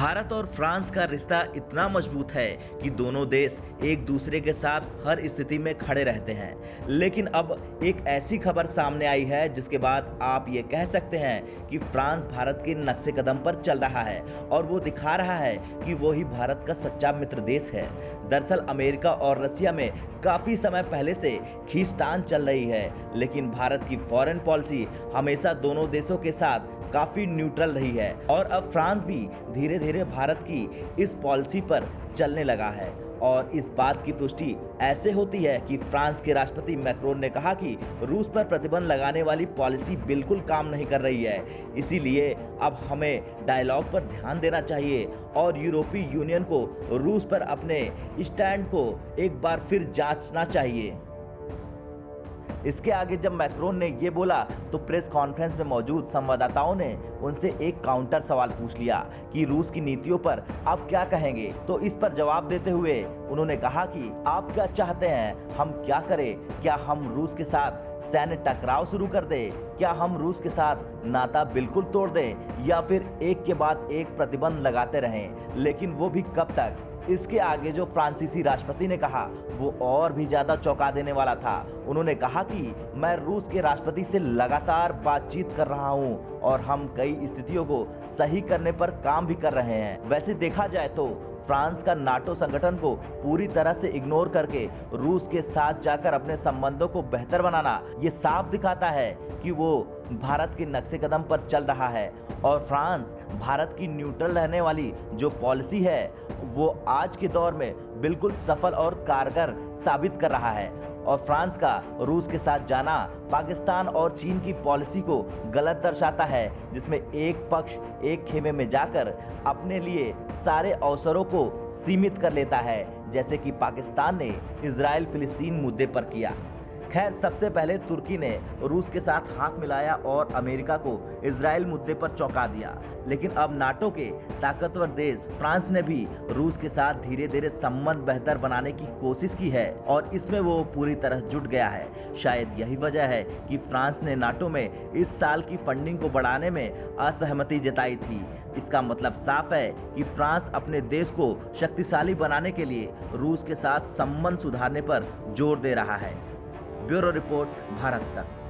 भारत और फ्रांस का रिश्ता इतना मजबूत है कि दोनों देश एक दूसरे के साथ हर स्थिति में खड़े रहते हैं। लेकिन अब एक ऐसी खबर सामने आई है जिसके बाद आप ये कह सकते हैं कि फ्रांस भारत के नक्शे कदम पर चल रहा है और वो दिखा रहा है कि वो ही भारत का सच्चा मित्र देश है। दरअसल अमेरिका और रशिया में काफी समय पहले से खींचतान चल रही है, लेकिन भारत की फॉरेन पॉलिसी हमेशा दोनों देशों के साथ काफी न्यूट्रल रही है और अब फ्रांस भी धीरे धीरे भारत की इस पॉलिसी पर चलने लगा है। और इस बात की पुष्टि ऐसे होती है कि फ्रांस के राष्ट्रपति मैक्रोन ने कहा कि रूस पर प्रतिबंध लगाने वाली पॉलिसी बिल्कुल काम नहीं कर रही है, इसीलिए अब हमें डायलॉग पर ध्यान देना चाहिए और यूरोपीय यूनियन को रूस पर अपने स्टैंड को एक बार फिर जांचना चाहिए। इसके आगे जब मैक्रोन ने ये बोला तो प्रेस कॉन्फ्रेंस में मौजूद संवाददाताओं ने उनसे एक काउंटर सवाल पूछ लिया कि रूस की नीतियों पर आप क्या कहेंगे। तो इस पर जवाब देते हुए उन्होंने कहा कि आप क्या चाहते हैं, हम क्या करें? क्या हम रूस के साथ सैन्य टकराव शुरू कर दें? क्या हम रूस के साथ नाता बिल्कुल तोड़ दें या फिर एक के बाद एक प्रतिबंध लगाते रहें? लेकिन वो भी कब तक? इसके आगे जो फ्रांसीसी राष्ट्रपति ने कहा वो और भी ज्यादा चौंका देने वाला था। उन्होंने कहा कि मैं रूस के राष्ट्रपति से लगातार बातचीत कर रहा हूं और हम कई स्थितियों को सही करने पर काम भी कर रहे हैं। वैसे देखा जाए तो फ्रांस का नाटो संगठन को पूरी तरह से इग्नोर करके रूस के साथ जाकर अपने संबंधों को बेहतर बनाना ये साफ दिखाता है कि वो भारत के नक्शे कदम पर चल रहा है और फ्रांस भारत की न्यूट्रल रहने वाली जो पॉलिसी है वो आज के दौर में बिल्कुल सफल और कारगर साबित कर रहा है। और फ्रांस का रूस के साथ जाना पाकिस्तान और चीन की पॉलिसी को गलत दर्शाता है, जिसमें एक पक्ष एक खेमे में जाकर अपने लिए सारे अवसरों को सीमित कर लेता है, जैसे कि पाकिस्तान ने इजराइल फिलिस्तीन मुद्दे पर किया। खैर, सबसे पहले तुर्की ने रूस के साथ हाथ मिलाया और अमेरिका को इजराइल मुद्दे पर चौंका दिया, लेकिन अब नाटो के ताकतवर देश फ्रांस ने भी रूस के साथ धीरे धीरे संबंध बेहतर बनाने की कोशिश की है और इसमें वो पूरी तरह जुट गया है। शायद यही वजह है कि फ्रांस ने नाटो में इस साल की फंडिंग को बढ़ाने में असहमति जताई थी। इसका मतलब साफ है कि फ्रांस अपने देश को शक्तिशाली बनाने के लिए रूस के साथ संबंध सुधारने पर जोर दे रहा है। ब्यूरो रिपोर्ट, भारत तक।